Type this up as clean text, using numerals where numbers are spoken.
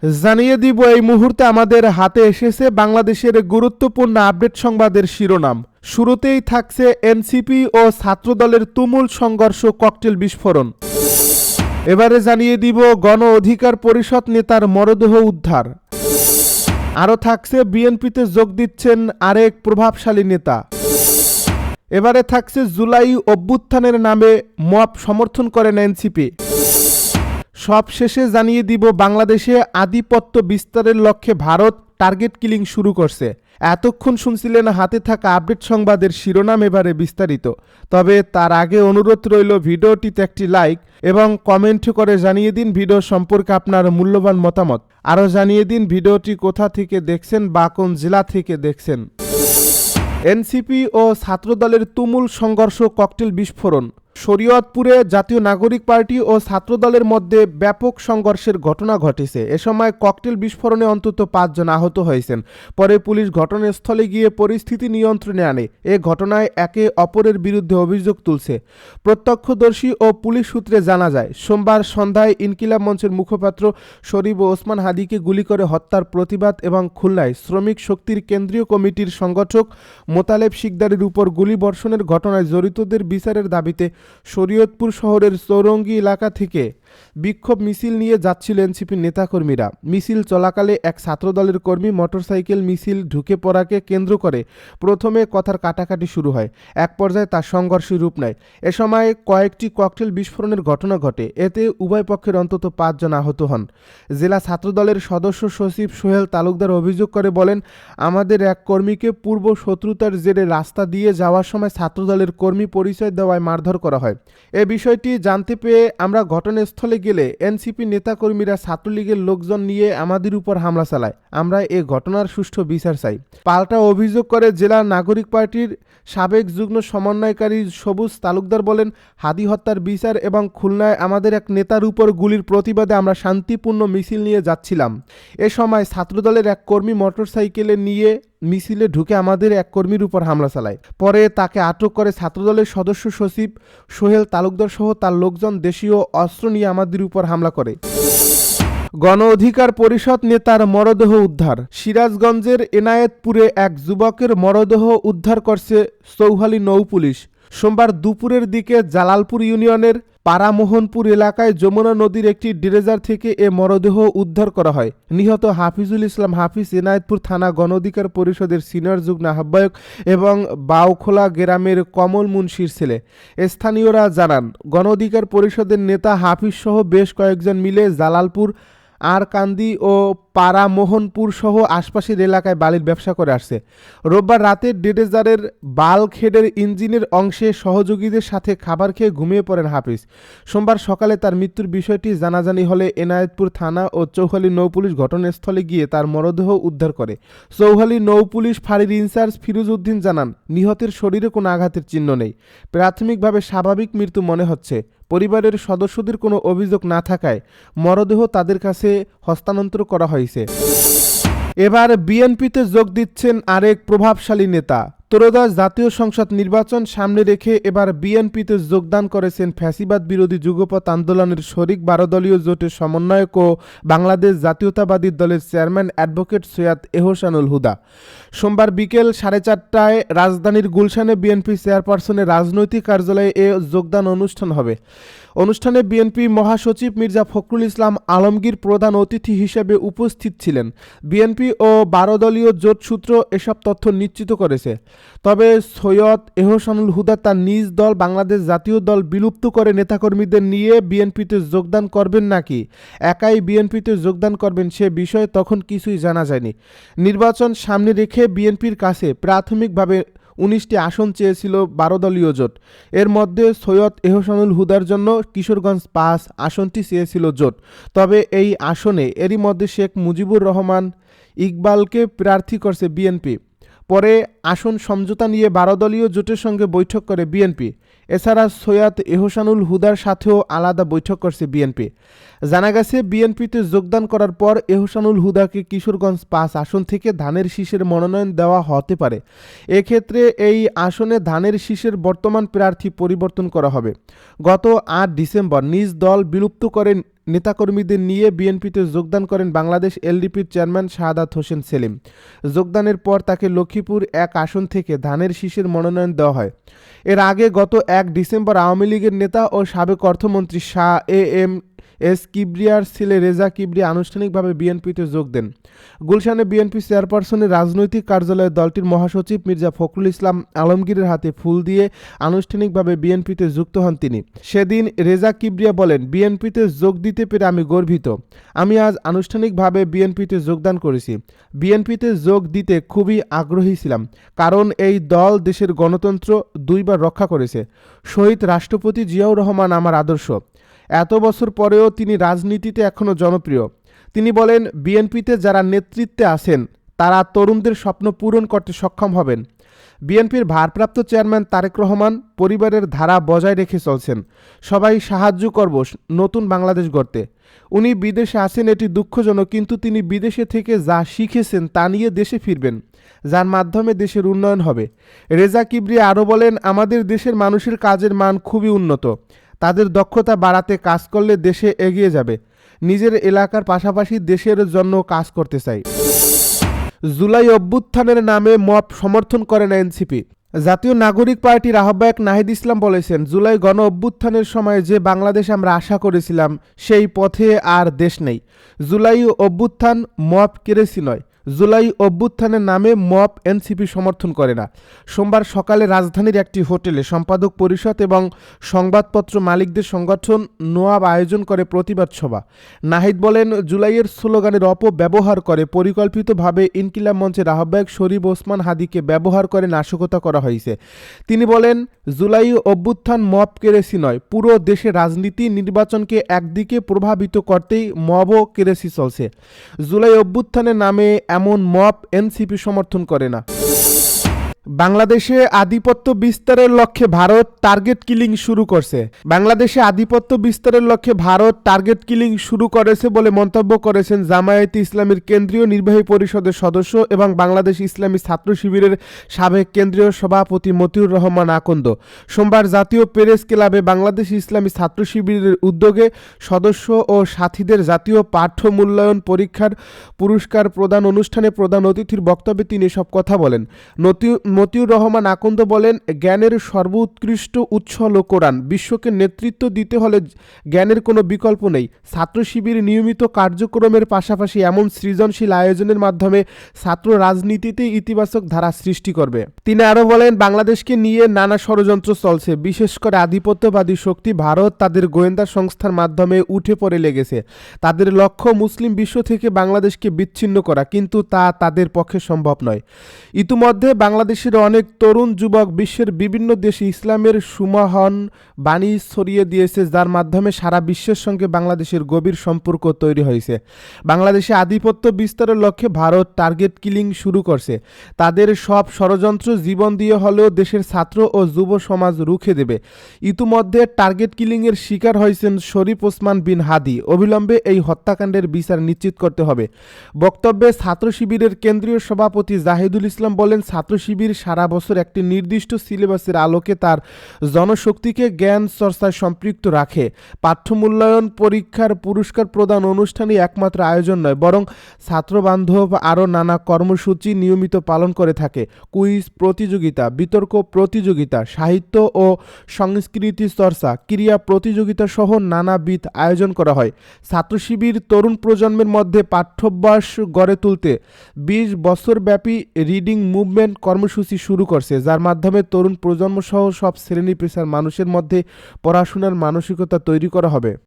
জানিয়ে দিব এই মুহূর্তে আমাদের হাতে এসেছে বাংলাদেশের গুরুত্বপূর্ণ আপডেট সংবাদের শিরোনাম। শুরুতেই থাকছে এনসিপি ও ছাত্রদলের তুমুল সংঘর্ষ, ককটেল বিস্ফোরণ। এবারে জানিয়ে দিব গণ অধিকার পরিষদ নেতার মরদেহ উদ্ধার। আরও থাকছে বিএনপিতে যোগ দিচ্ছেন আরেক প্রভাবশালী নেতা। এবারে থাকছে জুলাই অভ্যুত্থানের নামে মব সমর্থন করেন এনসিপি। সব শেষে জানিয়ে দিব বাংলাদেশে আধিপত্য বিস্তারের লক্ষ্যে ভারত টার্গেট কিলিং শুরু করছে। এতক্ষণ শুনছিলেন হাতে থাকা আপডেট সংবাদের শিরোনাম, এবারে বিস্তারিত। তবে তার আগে অনুরোধ রইল ভিডিওটিতে একটি লাইক এবং কমেন্ট করে জানিয়ে দিন ভিডিও সম্পর্কে আপনার মূল্যবান মতামত। আরও জানিয়ে দিন ভিডিওটি কোথা থেকে দেখছেন বা কোন জেলা থেকে দেখছেন। এনসিপি ও ছাত্রদলের তুমুল সংঘর্ষ, ককটেল বিস্ফোরণ। শরীয়তপুরে জাতীয় নাগরিক পার্টি ও ছাত্রদলের মধ্যে ব্যাপক সংঘর্ষের ঘটনা ঘটেছে। এ সময় ককটেল বিস্ফোরণে অন্তত 5 জন আহত হয়েছেন। পরে পুলিশ ঘটনাস্থলে গিয়ে পরিস্থিতি নিয়ন্ত্রণে আনে। এ ঘটনায় একে অপরের বিরুদ্ধে অভিযোগ তুলছে। প্রত্যক্ষদর্শী ও পুলিশ সূত্রে জানা যায়, সোমবার সন্ধ্যায় ইনকিলাব মঞ্চের মুখপাত্র শরীফ ও ওসমান হাদিকে গুলি করে হত্যার প্রতিবাদ এবং খুলনায় শ্রমিক শক্তির কেন্দ্রীয় কমিটির সংগঠক মোতালেব শিকদারের উপর গুলিবর্ষণের ঘটনায় জড়িতদের বিচারের দাবিতে শরীয়তপুর শহরের চৌরঙ্গি এলাকা থেকে বিক্ষোভ মিছিল নিয়ে যাচ্ছিল এনসিপির নেতাকর্মীরা। মিছিল চলাকালে এক ছাত্রদলের কর্মী মোটরসাইকেল মিছিল ঢুকে পড়াকে কেন্দ্র করে প্রথমে কথার কাটাকাটি শুরু হয়। এক পর্যায়ে তার সংঘর্ষে রূপ নেয়। এ সময় কয়েকটি ককটেল বিস্ফোরণের ঘটনা ঘটে। এতে উভয় পক্ষের অন্তত 5 জন আহত হন। জেলা ছাত্রদলের সদস্য সচিব সোহেল তালুকদার অভিযোগ করে বলেন, আমাদের এক কর্মীকে পূর্ব শত্রুতার জেরে রাস্তা দিয়ে যাওয়ার সময় ছাত্রদলের কর্মী পরিচয় দেওয়ায় মারধর করা হয়। এ বিষয়টি জানতে পেয়ে আমরা ঘটনাস্থলে গেলে এনসিপি নেতাকর্মীরা ছাত্রলীগের লোকজন নিয়ে আমাদের উপর হামলা চালায়। আমরা এ ঘটনার সুষ্ঠু বিচার চাই। পাল্টা অভিযোগ করে জেলা নাগরিক পার্টির সাবেক যুগ্ম সমন্বয়কারী সবুজ তালুকদার বলেন, হাদি হত্যার বিচার এবং খুলনায় আমাদের এক নেতার উপর গুলির প্রতিবাদে আমরা শান্তিপূর্ণ মিছিল নিয়ে যাচ্ছিলাম। এ সময় ছাত্রদলের এক কর্মী মোটরসাইকেলে নিয়ে মিছিলে ঢুকে আমাদের এক কর্মীর উপর হামলা চালায়। পরে তাকে আটক করে ছাত্রদলের সদস্য সচিব সোহেল তালুকদার সহ তার লোকজন দেশীয় অস্ত্র নিয়ে আমাদের উপর হামলা করে। গণ অধিকার পরিষদ নেতার মরদেহ উদ্ধার। সিরাজগঞ্জের এনায়েতপুরে এক যুবকের মরদেহ উদ্ধার করছে চৌহালি নৌ পুলিশ। সোমবার দুপুরের দিকে জালালপুর ইউনিয়নের পারামোহনপুর এলাকায় যমুনা নদীর একটি ড্রেজার থেকে এ মরদেহ উদ্ধার করা হয়। নিহত হাফিজুল ইসলাম হাফিজ এনায়েতপুর থানা গণ অধিকার পরিষদের সিনিয়র যুগ্ম আহ্বায়ক এবং বাউখোলা গ্রামের কমল মুন্সির ছেলে। স্থানীয়রা জানান, গণ অধিকার পরিষদের নেতা হাফিজ সহ বেশ কয়েকজন মিলে জালালপুর, আরকান্দি ও পারামোহনপুর সহ আশপাশের এলাকায় বালির ব্যবসা করে আসছে। রোববার রাতে ড্রেজারের বাল্ক হেডের ইঞ্জিনের অংশে সহযোগীদের সাথে খাবার খেয়ে ঘুমিয়ে পড়েন হাফিজ। সোমবার সকালে তার মৃত্যুর বিষয়টি জানাজানি হলে এনায়েতপুর থানা ও চৌহালি নৌপুলিশ ঘটনাস্থলে গিয়ে তার মরদেহ উদ্ধার করে। চৌহালি নৌপুলিশ ফাঁড়ির ইনচার্জ ফিরোজ উদ্দিন জানান, নিহতের শরীরে কোনো আঘাতের চিহ্ন নেই। প্রাথমিকভাবে স্বাভাবিক মৃত্যু মনে হচ্ছে। পরিবারের সদস্যদের কোনো অভিযোগ না থাকায় মরদেহ তাদের কাছে হস্তান্তর করা হয়েছে। এবার বিএনপিতে যোগ দিচ্ছেন আরেক প্রভাবশালী নেতা। ত্রয়োদশ জাতীয় সংসদ নির্বাচন সামনে রেখে এবার বিএনপিতে যোগদান করেছেন ফ্যাসিবাদ বিরোধী যুগপৎ আন্দোলনের শরিক 12 দলীয় জোটের সমন্বয়ক ও বাংলাদেশ জাতীয়তাবাদী দলের চেয়ারম্যান অ্যাডভোকেট সৈয়দ এহসানুল হুদা। সোমবার বিকেল 4:30টায় রাজধানীর গুলশানে বিএনপি চেয়ারপারসনের রাজনৈতিক কার্যালয়ে এ যোগদান অনুষ্ঠান হবে। অনুষ্ঠানে বিএনপি মহাসচিব মির্জা ফখরুল ইসলাম আলমগীর প্রধান অতিথি হিসেবে উপস্থিত ছিলেন। বিএনপি ও 12 দলীয় জোট সূত্র এসব তথ্য নিশ্চিত করেছে। তবে সৈয়দ এহসানুল হুদা তার নিজ দল বাংলাদেশ জাতীয় দল বিলুপ্ত করে নেতাকর্মীদের নিয়ে বিএনপিতে যোগদান করবেন নাকি একাই বিএনপিতে যোগদান করবেন সে বিষয়ে তখন কিছুই জানা যায়নি। নির্বাচন সামনে রেখে বিএনপির কাছে প্রাথমিকভাবে 19টি আসন চেয়েছিল 12 দলীয় জোট। এর মধ্যে সৈয়দ এহসানুল হুদার জন্য কিশোরগঞ্জ 5 আসনটি চেয়েছিল জোট। তবে এই আসনে এরই মধ্যে শেখ মুজিবুর রহমান ইকবালকে প্রার্থী করছে বিএনপি। পরে আসন সমঝোতা নিয়ে 12 দলীয় জোটের সঙ্গে বৈঠক করে বিএনপি। এছাড়া সৈয়দ এহসানুল হুদার সাথেও আলাদা বৈঠক করছে বিএনপি। জানা গেছে বিএনপিতে যোগদান করার পর এহসানুল হুদাকে কিশোরগঞ্জ 5 আসন থেকে ধানের শীষের মনোনয়ন দেওয়া হতে পারে। এক্ষেত্রে এই আসনে ধানের শীষের বর্তমান প্রার্থী পরিবর্তন করা হবে। গত 8 ডিসেম্বর নিজ দল বিলুপ্ত করে নেতাকর্মীদের নিয়ে বিএনপিতে যোগদান করেন বাংলাদেশ এলডিপির চেয়ারম্যান শাহাদাত হোসেন সেলিম। যোগদানের পর তাকে লক্ষ্মীপুর 1 আসন থেকে ধানের শীষের মনোনয়ন দেওয়া হয়। এর আগে গত 1 ডিসেম্বর আওয়ামী লীগের নেতা ও সাবেক অর্থমন্ত্রী শাহ এস কিবরিয়ার ছেলে রেজা কিবরিয়া আনুষ্ঠানিকভাবে বিএনপিতে যোগ দেন। গুলশানে বিএনপি চেয়ারপারসনের রাজনৈতিক কার্যালয়ে দলটির মহাসচিব মির্জা ফখরুল ইসলাম আলমগীরের হাতে ফুল দিয়ে আনুষ্ঠানিকভাবে বিএনপিতে যুক্ত হন তিনি। সেদিন রেজা কিবরিয়া বলেন, বিএনপিতে যোগ দিতে পেরে আমি গর্বিত। আমি আজ আনুষ্ঠানিকভাবে বিএনপিতে যোগদান করেছি। বিএনপিতে যোগ দিতে খুবই আগ্রহী ছিলাম, কারণ এই দল দেশের গণতন্ত্র 2 বার রক্ষা করেছে। শহীদ রাষ্ট্রপতি জিয়াউর রহমান আমার আদর্শ। এত বছর পরেও তিনি রাজনীতিতে এখনও জনপ্রিয়। তিনি বলেন, বিএনপিতে যারা নেতৃত্বে আছেন তারা তরুণদের স্বপ্ন পূরণ করতে সক্ষম হবেন। বিএনপির ভারপ্রাপ্ত চেয়ারম্যান তারেক রহমান পরিবারের ধারা বজায় রেখে চলছেন। সবাই সাহায্য করব নতুন বাংলাদেশ গড়তে। উনি বিদেশে আছেন, এটি দুঃখজনক, কিন্তু তিনি বিদেশে থেকে যা শিখেছেন তা নিয়ে দেশে ফিরবেন, যার মাধ্যমে দেশের উন্নয়ন হবে। রেজা কিবরিয়া আরও বলেন, আমাদের দেশের মানুষের কাজের মান খুবই উন্নত। তাদের দক্ষতা বাড়াতে কাজ করলে দেশে এগিয়ে যাবে। নিজের এলাকার পাশাপাশি দেশের জন্য কাজ করতে চাই। জুলাই অভ্যুত্থানের নামে মব সমর্থন করে না এনসিপি। জাতীয় নাগরিক পার্টির আহ্বায়ক নাহিদ ইসলাম বলেছেন, জুলাই গণ অভ্যুত্থানের সময় যে বাংলাদেশ আমরা আশা করেছিলাম সেই পথে আর দেশ নেই। জুলাই অভ্যুত্থান মব কেড়েছি নয়। জুলাই অভ্যুত্থানের নামে মব এনসিপি সমর্থন করে না। সোমবার সকালে রাজধানীর একটি হোটেলে সম্পাদক পরিষদ এবং সংবাদপত্র মালিকদের সংগঠন নোয়াব আয়োজন করে প্রতিবাদ সভা। নাহিদ বলেন, জুলাইয়ের স্লোগানের অপব্যবহার করে পরিকল্পিতভাবে ইনকিলাব মঞ্চের আহ্বায়ক শরীফ ওসমান হাদিকে ব্যবহার করে নাশকতা করা হয়েছে। তিনি বলেন, জুলাই অভ্যুত্থান মব কেড়েছি নয়, পুরো দেশের রাজনীতি নির্বাচনকে একদিকে প্রভাবিত করতেই মবও কেড়েছি চলছে। জুলাই অভ্যুত্থানের নামে এমন মব এনসিপি সমর্থন করে না। বাংলাদেশে আধিপত্য বিস্তারের লক্ষ্যে ভারত টার্গেট কিলিং শুরু করছে। বাংলাদেশে আধিপত্য বিস্তারের লক্ষ্যে ভারত টার্গেট কিলিং শুরু করেছে বলে মন্তব্য করেছেন জামায়াতে ইসলামীর কেন্দ্রীয় নির্বাহী পরিষদের সদস্য এবং বাংলাদেশ ইসলামী ছাত্র শিবিরের সাবেক কেন্দ্রীয় সভাপতি মতিউর রহমান আকন্দ। সোমবার জাতীয় প্রেস ক্লাবে বাংলাদেশ ইসলামী ছাত্র শিবিরের উদ্যোগে সদস্য ও সাথীদের জাতীয় পাঠ্য মূল্যায়ন পরীক্ষার পুরস্কার প্রদান অনুষ্ঠানে প্রধান অতিথির বক্তব্যে তিনি এসব কথা বলেন। মতিউর রহমান আকন্দ বলেন, জ্ঞানের সর্বোৎকৃষ্ট উৎস হল কোরআন। বিশ্বকে নেতৃত্ব দিতে হলে জ্ঞানের কোনো বিকল্প নেই। ছাত্র শিবির নিয়মিত কার্যক্রমের পাশাপাশি এমন সৃজনশীল আয়োজনের মাধ্যমে ছাত্র রাজনীতিতে ইতিবাচক ধারা সৃষ্টি করবে। তিনি আরও বলেন, বাংলাদেশকে নিয়ে নানা ষড়যন্ত্র চলছে। বিশেষ করে আধিপত্যবাদী শক্তি ভারত তাদের গোয়েন্দা সংস্থার মাধ্যমে উঠে পড়ে লেগেছে। তাদের লক্ষ্য মুসলিম বিশ্ব থেকে বাংলাদেশকে বিচ্ছিন্ন করা, কিন্তু তা তাদের পক্ষে সম্ভব নয়। ইতিমধ্যে বাংলাদেশের অনেক তরুণ যুবক বিশ্বের বিভিন্ন দেশে ইসলামের সুমহান বাণী ছড়িয়ে দিয়েছে, যার মাধ্যমে সারা বিশ্বের সঙ্গে বাংলাদেশের গভীর সম্পর্ক তৈরি হয়েছে। বাংলাদেশে আধিপত্য বিস্তারের লক্ষ্যে ভারত টার্গেট কিলিং শুরু করছে। তাদের সব ষড়যন্ত্র জীবন দিয়ে হলেও দেশের ছাত্র ও যুব সমাজ রুখে দেবে। ইতিমধ্যে টার্গেট কিলিংয়ের শিকার হয়েছেন শরীফ ওসমান বিন হাদি। অবিলম্বে এই হত্যাকাণ্ডের বিচার নিশ্চিত করতে হবে। বক্তব্যে ছাত্র শিবিরের কেন্দ্রীয় সভাপতি জাহিদুল ইসলাম বলেন, ছাত্র শিবির সারা বছর একটি নির্দিষ্ট সিলেবাসের আলোকে তার জনশক্তিকে জ্ঞান চর্চায় সম্পৃক্ত রাখে। পাঠ্য মূল্যায়ন পরীক্ষার পুরস্কার প্রদান অনুষ্ঠানই একমাত্র আয়োজন নয়, বরং ছাত্রবান্ধব আরও নানা কর্মসূচি নিয়মিত পালন করে থাকে। কুইজ প্রতিযোগিতা, বিতর্ক প্রতিযোগিতা, সাহিত্য ও সংস্কৃতি চর্চা, ক্রীড়া প্রতিযোগিতা সহ নানাবিধ আয়োজন করা হয়। ছাত্র শিবির তরুণ প্রজন্মের মধ্যে পাঠ্যাভ্যাস গড়ে তুলতে 20 বছরব্যাপী রিডিং মুভমেন্ট কর্মসূচি শুরু করছে, যার মাধ্যমে তরুণ প্রজন্ম সহ সব শ্রেণী পেশার মানুষের মধ্যে পড়াশোনার মানসিকতা তৈরি করা হবে।